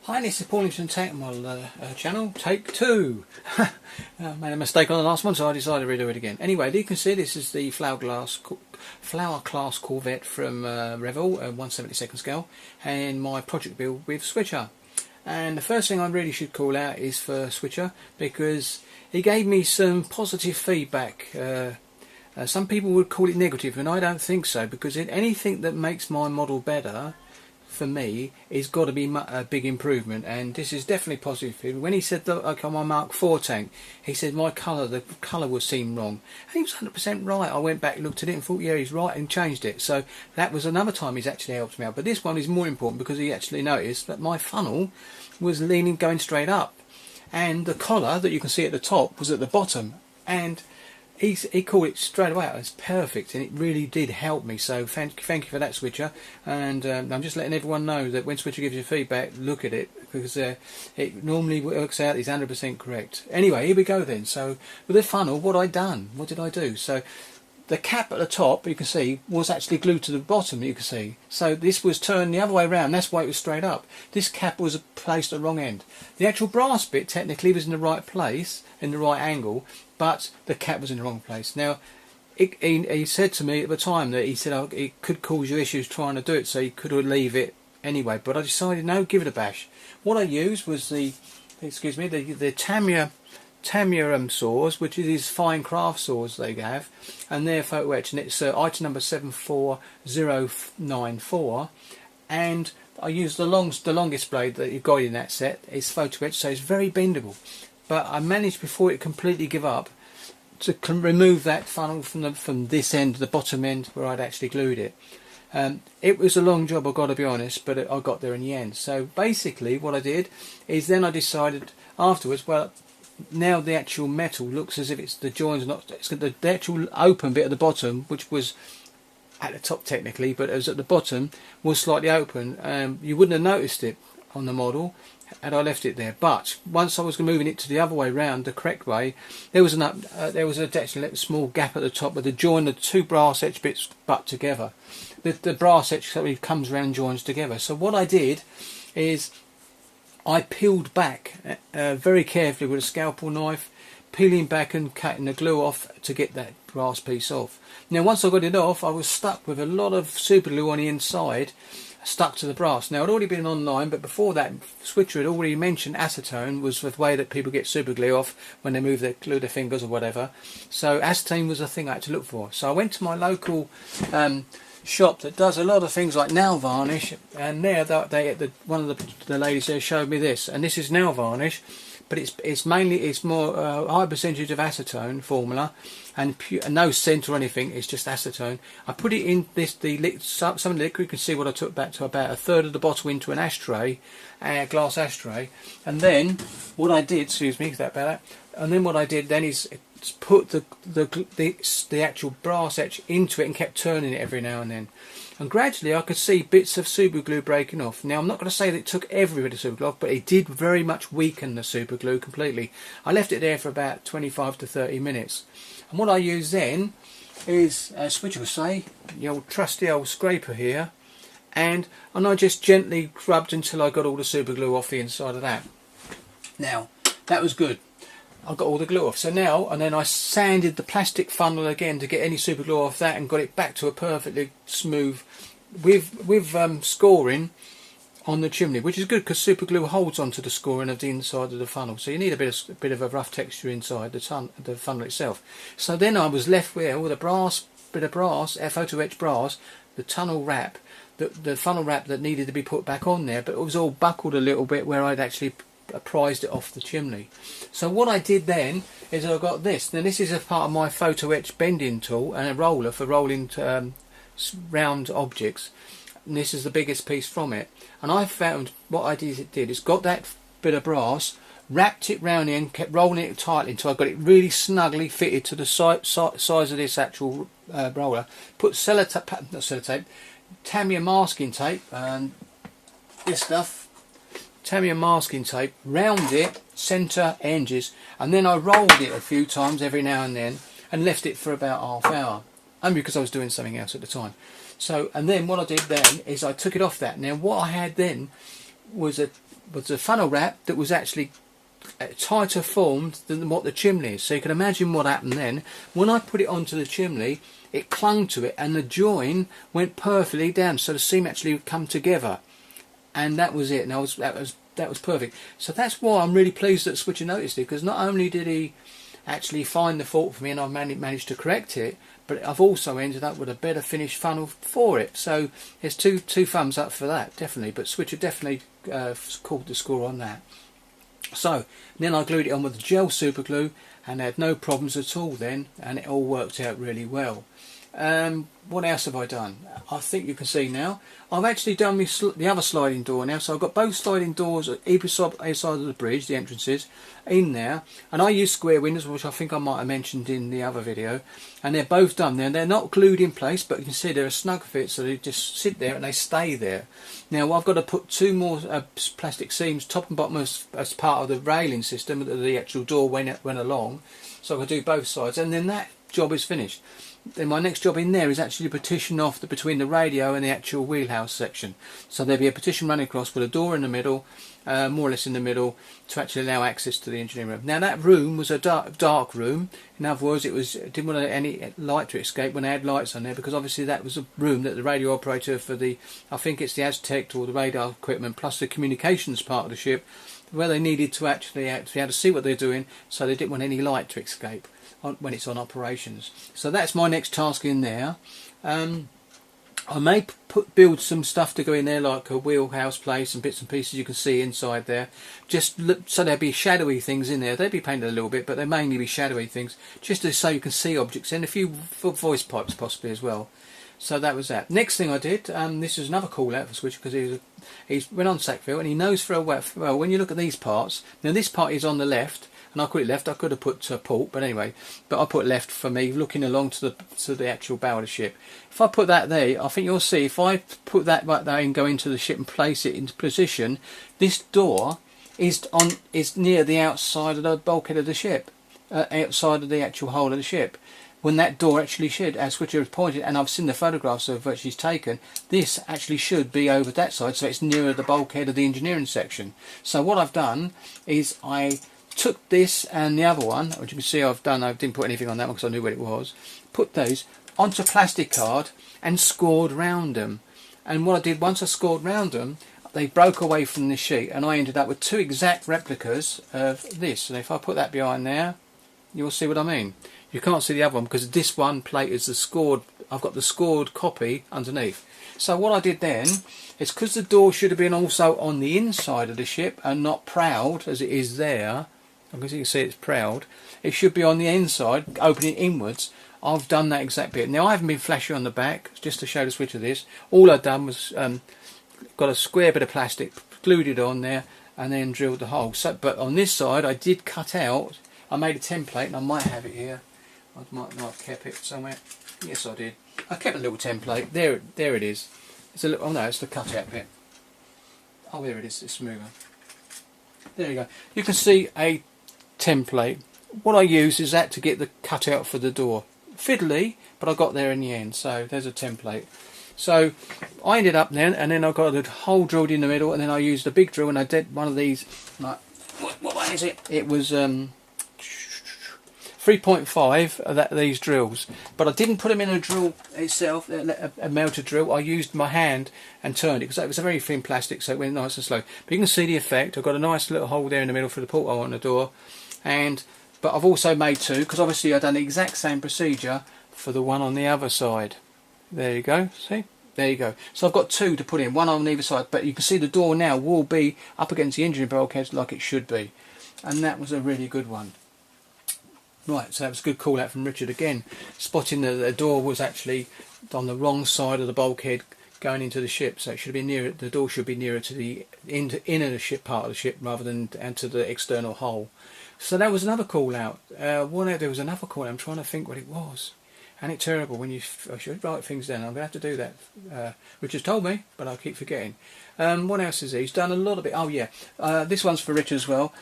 Hi, this is Paul from Tank Model channel, take 2. Made a mistake on the last one, so I decided to redo it again. Anyway, you can see this is the Flower Class Corvette from Revell, 1/72 scale, and my project build with Switcher. And the first thing I really should call out is for Switcher, because he gave me some positive feedback. Some people would call it negative, and I don't think so, because anything that makes my model better, for me, it's got to be a big improvement, and this is definitely positive. When he said that, like on my Mark IV tank, he said the colour was seen wrong, and he was 100% right. I went back, looked at it, and thought, yeah, he's right, and changed it. So that was another time he's actually helped me out. But this one is more important because he actually noticed that my funnel was going straight up, and the collar that you can see at the top was at the bottom, and he called it straight away. It was perfect, and it really did help me. So thank you for that, Switcher. And I'm just letting everyone know that when Switcher gives you feedback, look at it, because it normally works out. He's 100% correct. Anyway, here we go then. So with the funnel, what did I do? So the cap at the top, you can see, was actually glued to the bottom, you can see. So this was turned the other way around, that's why it was straight up. This cap was placed at the wrong end. The actual brass bit technically was in the right place, in the right angle, but the cap was in the wrong place. Now, he said to me at the time that he said it could cause you issues trying to do it, so you could leave it anyway. But I decided, no, give it a bash. What I used was the Tamiya saws, which is these fine craft saws they have, and they're photo etched, and it's item number 74094, and I used the longest blade that you've got in that set. It's photo etched, so it's very bendable. But I managed, before it completely give up, to remove that funnel from this end, the bottom end where I'd actually glued it. It was a long job, I've got to be honest, but I got there in the end. So basically what I did is then I decided afterwards, well, now the actual metal looks as if it's the joints, it's got the actual open bit at the bottom, which was at the top technically, but it was at the bottom, was slightly open. You wouldn't have noticed it on the model had I left it there, but once I was moving it to the other way round, the correct way, there was actually a small gap at the top where the two brass edge bits butt together. The brass edge comes around and joins together. So what I did is I peeled back very carefully with a scalpel knife, peeling back and cutting the glue off to get that brass piece off. Now once I got it off, I was stuck with a lot of super glue on the inside, stuck to the brass. Now I'd already been online, but before that Switcher had already mentioned acetone was the way that people get super glue off when they glue their fingers or whatever. So acetone was the thing I had to look for. So I went to my local shop that does a lot of things like nail varnish, and there one of the ladies there showed me this, and this is nail varnish, but it's more high percentage of acetone formula, and no scent or anything. It's just acetone. I put it in some of the liquid. You can see what I took back to about a third of the bottle into an ashtray, a glass ashtray, and then what I did, and then what I did then is put the actual brass etch into it and kept turning it every now and then, and gradually I could see bits of super glue breaking off. Now I'm not going to say that it took every bit of super glue off, but it did very much weaken the super glue completely. I left it there for about 25 to 30 minutes, and what I used then is, as Switcher would say, the old trusty old scraper here, and I just gently rubbed until I got all the super glue off the inside of that. Now that was good. I got all the glue off. So now, and then I sanded the plastic funnel again to get any super glue off that, and got it back to a perfectly smooth, with scoring on the chimney, which is good because super glue holds onto the scoring of the inside of the funnel. So you need a bit of a rough texture inside the funnel itself. So then I was left with all the bit of brass, photo etched brass, the tunnel wrap, the funnel wrap that needed to be put back on there, but it was all buckled a little bit where I'd actually prized it off the chimney. So what I did then is I got this. Now this is a part of my photo etch bending tool and a roller for rolling round objects, and this is the biggest piece from it. And I found what I did is got that bit of brass, wrapped it round the end, kept rolling it tightly until I got it really snugly fitted to the size of this actual roller. Put Tamiya masking tape, and this stuff, Tamiya masking tape, round it, centre edges, and then I rolled it a few times every now and then and left it for about half hour, and because I was doing something else at the time. So, and then what I did then is I took it off that. Now what I had then was was a funnel wrap that was actually tighter formed than what the chimney is. So you can imagine what happened then. When I put it onto the chimney, it clung to it and the join went perfectly down, so the seam actually would come together, and that was it. And that was perfect. So that's why I'm really pleased that Switcher noticed it, because not only did he actually find the fault for me and I've managed to correct it, but I've also ended up with a better finished funnel for it. So there's two thumbs up for that, definitely. But Switcher definitely called the score on that. So then I glued it on with the gel super glue and had no problems at all then, and it all worked out really well. What else have I done? I think you can see now. I've actually done the other sliding door now, so I've got both sliding doors at either side of the bridge, the entrances, in there. And I use square windows, which I think I might have mentioned in the other video. And they're both done there. They're not glued in place, but you can see they're a snug fit, so they just sit there and they stay there. Now I've got to put two more plastic seams, top and bottom, as part of the railing system that the actual door went along. So I can do both sides, and then that job is finished. Then my next job in there is actually to partition off between the radio and the actual wheelhouse section. So there'll be a partition running across with a door in the middle, more or less in the middle, to actually allow access to the engineering room. Now that room was a dark room. In other words, it didn't want any light to escape when I had lights on there, because obviously that was a room that the radio operator for the, I think it's the Aztec or the radar equipment plus the communications part of the ship, where they needed to actually be able to see what they're doing, so they didn't want any light to escape when it's on operations. So that's my next task in there. I may build some stuff to go in there, like a wheelhouse place and bits and pieces you can see inside there, just so there'll be shadowy things in there. They'll be painted a little bit, but they'll mainly be shadowy things, just so you can see objects, and a few voice pipes possibly as well. So that was that. Next thing I did, this is another call out for Switcher, because he went on Sackville and he knows for a well, when you look at these parts, now this part is on the left, and I put it left. I could have put port, but anyway, but I put left for me, looking along to the actual bow of the ship. If I put that there, I think you'll see, if I put that right there and go into the ship and place it into position, this door is near the outside of the bulkhead of the ship, outside of the actual hull of the ship. When that door actually should, as Switcher has pointed, and I've seen the photographs of what she's taken, this actually should be over that side, so it's nearer the bulkhead of the engineering section. So what I've done is I took this and the other one, which you can see I didn't put anything on that one because I knew what it was, put those onto plastic card and scored round them. And what I did, once I scored round them, they broke away from the sheet, and I ended up with two exact replicas of this. And if I put that behind there, you'll see what I mean. You can't see the other one because this one plate is the scored, I've got the scored copy underneath. So what I did then is, because the door should have been also on the inside of the ship and not proud as it is there, because you can see it's proud, it should be on the inside, opening inwards. I've done that exact bit. Now I haven't been flashy on the back, just to show the Switcher this. All I've done was got a square bit of plastic, glued it on there, and then drilled the hole. So, but on this side I did cut out, I made a template, and I might have it here. I might not have kept it somewhere. Yes, I did. I kept a little template. There it is. It's a little, oh no, it's the cut out bit. Oh, there it is. It's smoother. There you go. You can see a template. What I use is that to get the cutout for the door. Fiddly, but I got there in the end. So there's a template. So I ended up then, and then I got a hole drilled in the middle, and then I used a big drill, and I did one of these. Like, what one is it? It was 3.5 of these drills, but I didn't put them in a drill itself, a melted drill. I used my hand and turned it, because it was a very thin plastic, so it went nice and slow. But you can see the effect. I've got a nice little hole there in the middle for the porthole on the door, but I've also made two, because obviously I've done the exact same procedure for the one on the other side. There you go, see? There you go. So I've got two to put in, one on either side, but you can see the door now will be up against the engine bulkhead like it should be. And that was a really good one. Right, so that was a good call out from Richard again, spotting that the door was actually on the wrong side of the bulkhead going into the ship, so it should be nearer. The door should be nearer to the inner ship part of the ship rather than to the external hull. So that was another call out. There was another call out. I'm trying to think what it was, and it's terrible when I should write things down. I'm going to have to do that. Richard's told me, but I keep forgetting. What else is he? He's done a lot of it. Oh yeah, this one's for Richard as well.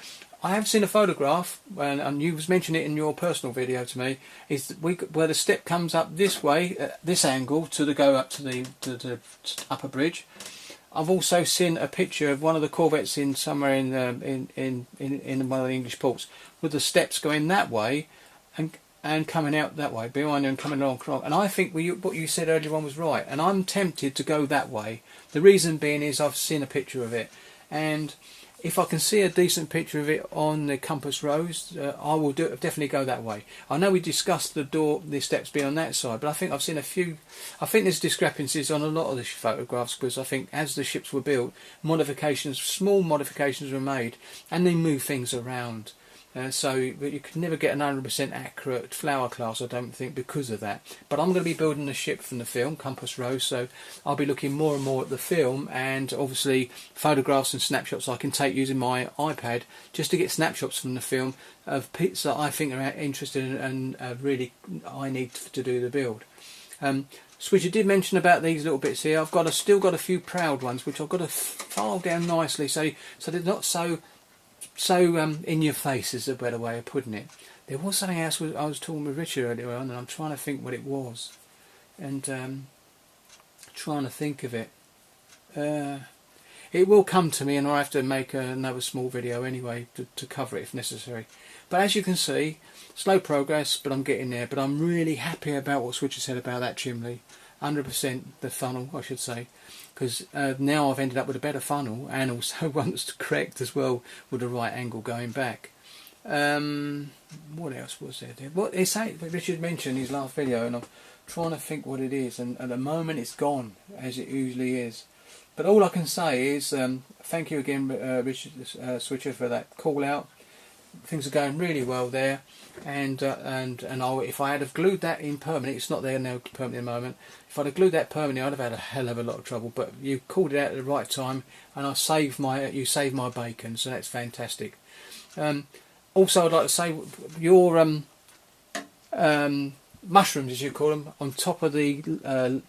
I have seen a photograph, and you was mentioning it in your personal video to me, is where the step comes up this way, this angle, to go up to the upper bridge. I've also seen a picture of one of the Corvettes in somewhere in one of the English ports with the steps going that way and coming out that way, behind and coming along. And I think what you said earlier on was right, and I'm tempted to go that way. The reason being is I've seen a picture of it, and if I can see a decent picture of it on the compass rose, I will definitely go that way. I know we discussed the steps being on that side, but I think I've seen a few. I think there's discrepancies on a lot of the photographs, because I think as the ships were built, small modifications were made, and they move things around. So you can never get an 100% accurate flower class, I don't think, because of that. But I'm going to be building the ship from the film, Compass Rose, so I'll be looking more and more at the film, and obviously photographs and snapshots I can take using my iPad, just to get snapshots from the film of bits that I think are interested in, and really I need to do the build. Switcher did mention about these little bits here. I've still got a few proud ones, which I've got to file down nicely, so they're not so in your face is a better way of putting it. There was something else I was talking with Richard earlier on, and I'm trying to think what it was, and trying to think of it. It will come to me, and I'll have to make another small video anyway to cover it if necessary. But as you can see, slow progress, but I'm getting there. But I'm really happy about what Switcher said about that chimney. 100% the funnel, I should say, because now I've ended up with a better funnel, and also one that's correct as well with the right angle going back. What else was there? What Richard mentioned in his last video, and I'm trying to think what it is, and at the moment it's gone, as it usually is. But all I can say is thank you again, Richard Switcher, for that call out. Things are going really well there, and if I had have glued that in permanent, it's not there now permanently at the moment. If I'd have glued that permanently, I'd have had a hell of a lot of trouble. But you called it out at the right time, and you saved my bacon, so that's fantastic. Also, I'd like to say your mushrooms, as you call them, on top of the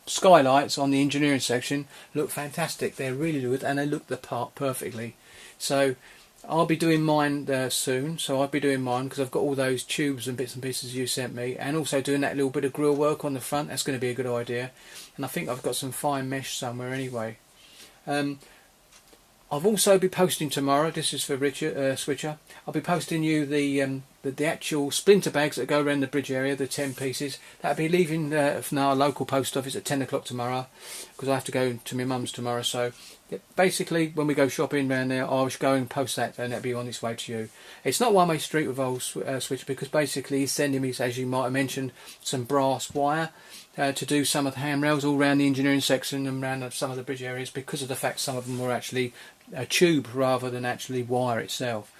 skylights on the engineering section look fantastic. They're really good, and they look the part perfectly. So I'll be doing mine soon, so I'll be doing mine because I've got all those tubes and bits and pieces you sent me, and also doing that little bit of grill work on the front. That's going to be a good idea, and I think I've got some fine mesh somewhere anyway. I'll also be posting tomorrow, this is for Richard Switcher, I'll be posting you the actual splinter bags that go around the bridge area, the 10 pieces. That'll be leaving from our local post office at 10 o'clock tomorrow, because I have to go to my mum's tomorrow. So basically when we go shopping around there, I'll go and post that, and that'll be on its way to you. It's not one-way street with old Switcher, because basically he's sending me, as you might have mentioned, some brass wire to do some of the handrails all around the engineering section and around some of the bridge areas, because of the fact some of them were actually a tube rather than actually wire itself.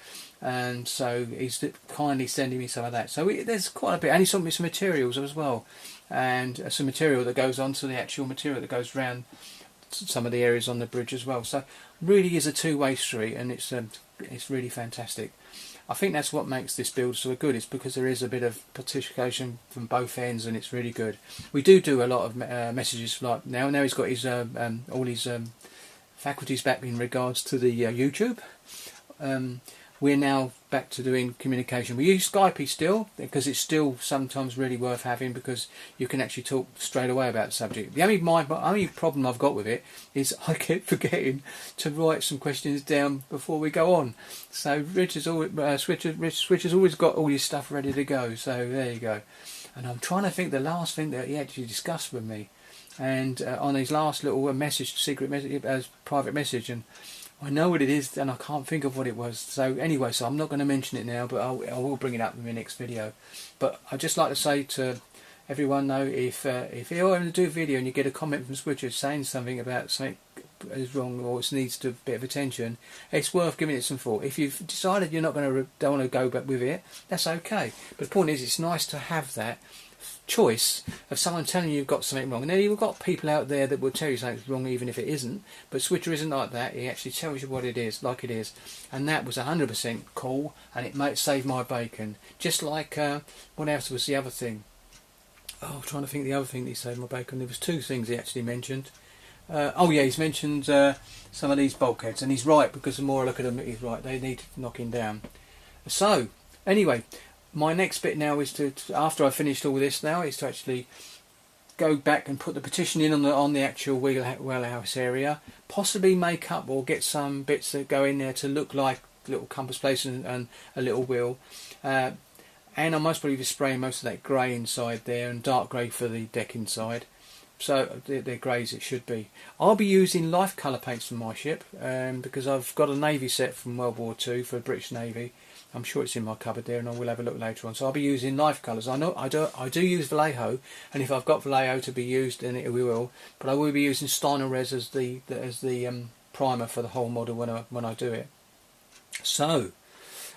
And so he's kindly sending me some of that. So there's quite a bit, and he sent me some materials as well, and some material that goes on to the actual material that goes around some of the areas on the bridge as well. So really is a two-way street, and it's really fantastic. I think that's what makes this build so good. It's because there is a bit of participation from both ends, and it's really good. We do a lot of messages like now. Now he's got his all his faculties back in regards to the YouTube. We're now back to doing communication. We use Skype still, because it's still sometimes really worth having, because you can actually talk straight away about the subject. The only problem I've got with it is I keep forgetting to write some questions down before we go on. So Switcher's always got all his stuff ready to go. So there you go. And I'm trying to think the last thing that he actually discussed with me, and on his last little secret message, private message, and I know what it is, and I can't think of what it was. So anyway, so I'm not going to mention it now, but I will bring it up in my next video. But I'd just like to say to everyone, though, if you're going to do a video and you get a comment from Switcher saying something about something is wrong or it needs a bit of attention, it's worth giving it some thought. If you've decided you're not going to don't want to go back with it, that's okay. But the point is, it's nice to have that choice of someone telling you you've got something wrong. And then you've got people out there that will tell you something's wrong even if it isn't, but Switcher isn't like that. He actually tells you what it is, like it is, and that was 100% cool, and it might save my bacon. Just like what else was the other thing? Oh, I'm trying to think the other thing that he saved my bacon. There was two things he actually mentioned. Oh yeah, he's mentioned some of these bulkheads, and he's right, because the more I look at them, he's right, they need knocking down. So anyway, my next bit now is to after I've finished all this now, is to actually go back and put the petition in on the actual wheelhouse area, possibly make up or get some bits that go in there to look like little compass plates and a little wheel, and I most probably be spraying most of that grey inside there and dark grey for the deck inside, so they're grey as it should be. I'll be using life colour paints for my ship, because I've got a Navy set from World War II for the British Navy. I'm sure it's in my cupboard there, and I will have a look later on. So I'll be using life colours. I know I do use Vallejo, and if I've got Vallejo to be used, then we will. But I will be using Steiner Res as the primer for the whole model when I do it. So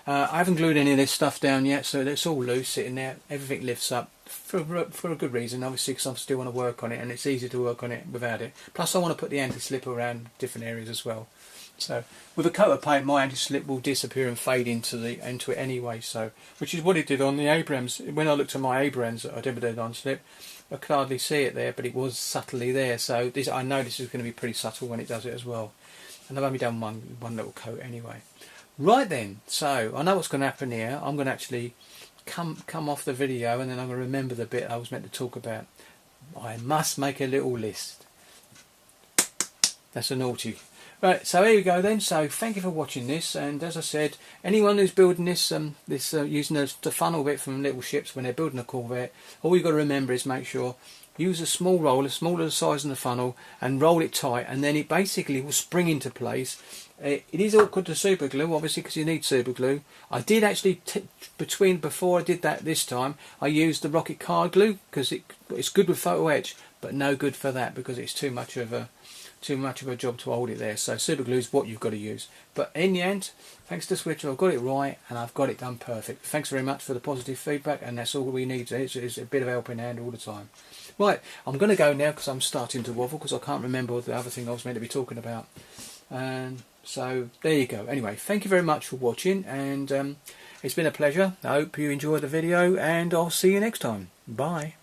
I haven't glued any of this stuff down yet, so it's all loose sitting there. Everything lifts up for a good reason, obviously, because I still want to work on it, and it's easy to work on it without it. Plus, I want to put the anti-slip around different areas as well. So with a coat of paint, my anti-slip will disappear and fade into it anyway. So, which is what it did on the Abrams. When I looked at my Abrams that I did on slip, I could hardly see it there, but it was subtly there. So I know this is going to be pretty subtle when it does it as well. And I've only done one little coat anyway. Right then, so I know what's going to happen here. I'm going to actually come off the video, and then I'm going to remember the bit I was meant to talk about. I must make a little list. That's a naughty. Right, so here we go then. So thank you for watching this, and as I said, anyone who's building this using the funnel bit from little ships when they're building a Corvette, all you've got to remember is make sure use a small roller, smaller the size than the funnel, and roll it tight, and then it basically will spring into place. It is awkward to super glue, obviously, because you need super glue. I did actually before I did that this time, I used the rocket card glue because it's good with photo etch, but no good for that because it's too much of a job to hold it there. So super glue is what you've got to use. But in the end, thanks to Switcher, I've got it right and I've got it done perfect. Thanks very much for the positive feedback, and that's all we need. It's a bit of helping hand all the time. Right, I'm going to go now because I'm starting to waffle because I can't remember the other thing I was meant to be talking about. And so there you go. Anyway, thank you very much for watching, and it's been a pleasure. I hope you enjoyed the video, and I'll see you next time. Bye.